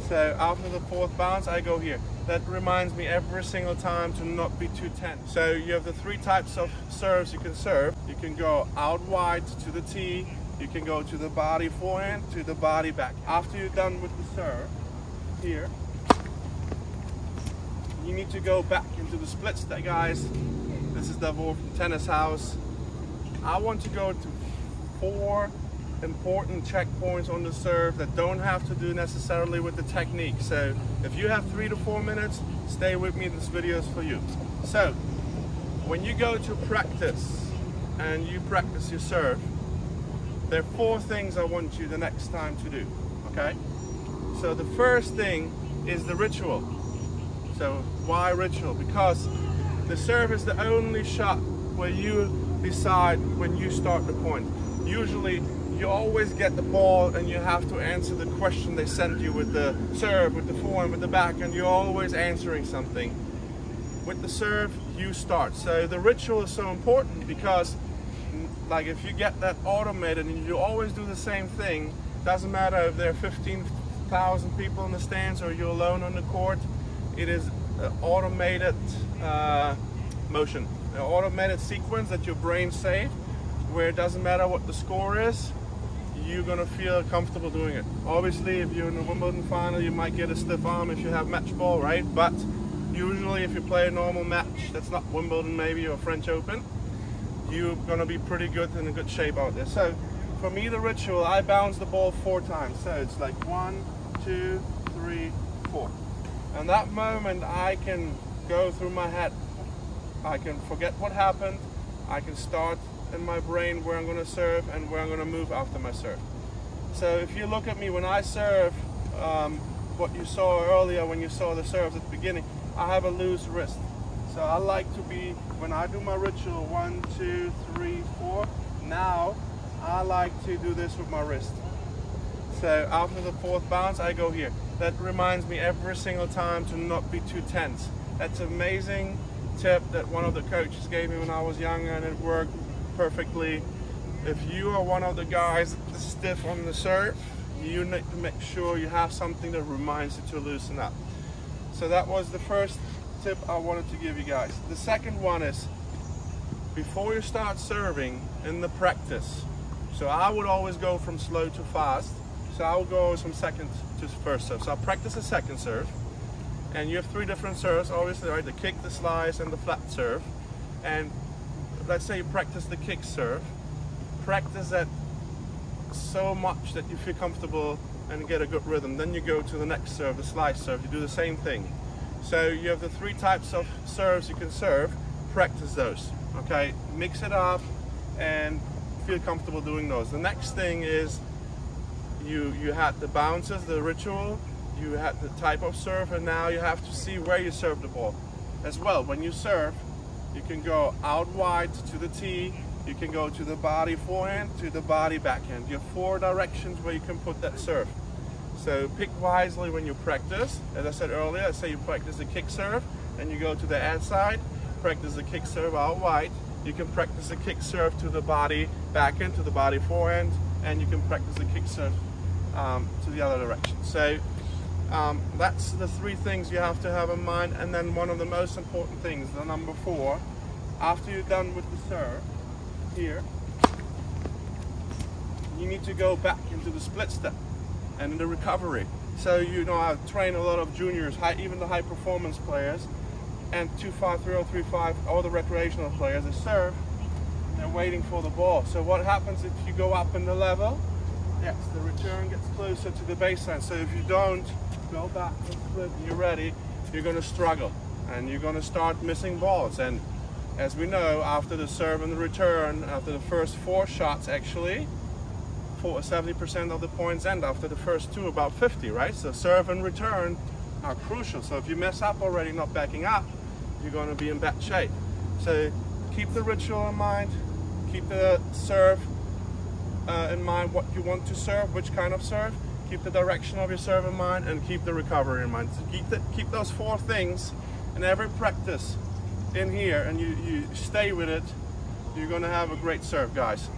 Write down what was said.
So after the fourth bounce, I go here. That reminds me every single time to not be too tense. So you have the three types of serves you can serve. You can go out wide to the tee. You can go to the body forehand, to the body back. After you're done with the serve, here, you need to go back into the split step, guys. This is Davor from Tennis House. I want to go to 4 important checkpoints on the serve that don't have to do necessarily with the technique. So if you have 3 to 4 minutes, stay with me, this video is for you. So when you go to practice and you practice your serve, there are 4 things I want you the next time to do, okay? So the first thing is the ritual. So why ritual? Because the serve is the only shot where you decide when you start the point. Usually you always get the ball and you have to answer the question they send you with the serve, with the forehand, with the backhand. You're always answering something. With the serve, you start. So the ritual is so important because, like, if you get that automated and you always do the same thing, doesn't matter if there are 15,000 people in the stands or you're alone on the court, it is an automated motion, an automated sequence that your brain saved, where it doesn't matter what the score is, you're gonna feel comfortable doing it. Obviously, if you're in a Wimbledon final, you might get a stiff arm if you have match ball, right? But usually if you play a normal match, that's not Wimbledon maybe or French Open, you're gonna be pretty good and in good shape out there. So for me, the ritual, I bounce the ball 4 times. So it's like 1, 2, 3, 4. And that moment I can go through my head. I can forget what happened. I can start in my brain where I'm going to serve and where I'm going to move after my serve. So if you look at me when I serve, what you saw earlier when you saw the serves at the beginning, I have a loose wrist. So I like to be, when I do my ritual, 1, 2, 3, 4, now I like to do this with my wrist. So after the 4th bounce, I go here. That reminds me every single time to not be too tense. That's an amazing tip that one of the coaches gave me when I was younger, and it worked perfectly. If you are one of the guys that's stiff on the serve, you need to make sure you have something that reminds you to loosen up. So that was the first tip I wanted to give you guys. The second one is, before you start serving in the practice, so I would always go from slow to fast. So I would go always from second to first serve. So I'll practice a second serve. And you have 3 different serves, obviously, right? The kick, the slice, and the flat serve. And let's say you practice the kick serve. Practice that so much that you feel comfortable and get a good rhythm. Then you go to the next serve, the slice serve. You do the same thing. So you have the 3 types of serves you can serve. Practice those, okay? Mix it up and feel comfortable doing those. The next thing is, you had the bounces, the ritual, you had the type of serve, and now you have to see where you serve the ball as well. When you serve, you can go out wide to the tee, you can go to the body forehand, to the body backhand. You have 4 directions where you can put that serve. So pick wisely when you practice. As I said earlier, I say you practice the kick serve, and you go to the ad side, practice the kick serve out wide. You can practice the kick serve to the body backhand, to the body forehand, and you can practice the kick serve to the other direction. So that's the 3 things you have to have in mind. And then one of the most important things, the number 4, after you're done with the serve here, you need to go back into the split step and in the recovery. So you know, I train a lot of juniors, even the high performance players, and 2-5, 3-0, 3-5, all the recreational players, they serve, they're waiting for the ball. So what happens if you go up in the level? Yes, the return gets closer to the baseline. So if you don't go back and split and you're ready, you're going to struggle and you're going to start missing balls. And as we know, after the serve and the return, after the first 4 shots actually, 70% of the points end. After the first 2, about 50, right? So serve and return are crucial. So if you mess up already not backing up, you're going to be in bad shape. So keep the ritual in mind, keep the serve in mind, what you want to serve, which kind of serve, keep the direction of your serve in mind, and keep the recovery in mind. So keep those 4 things in every practice in here, and you stay with it, you're going to have a great serve, guys.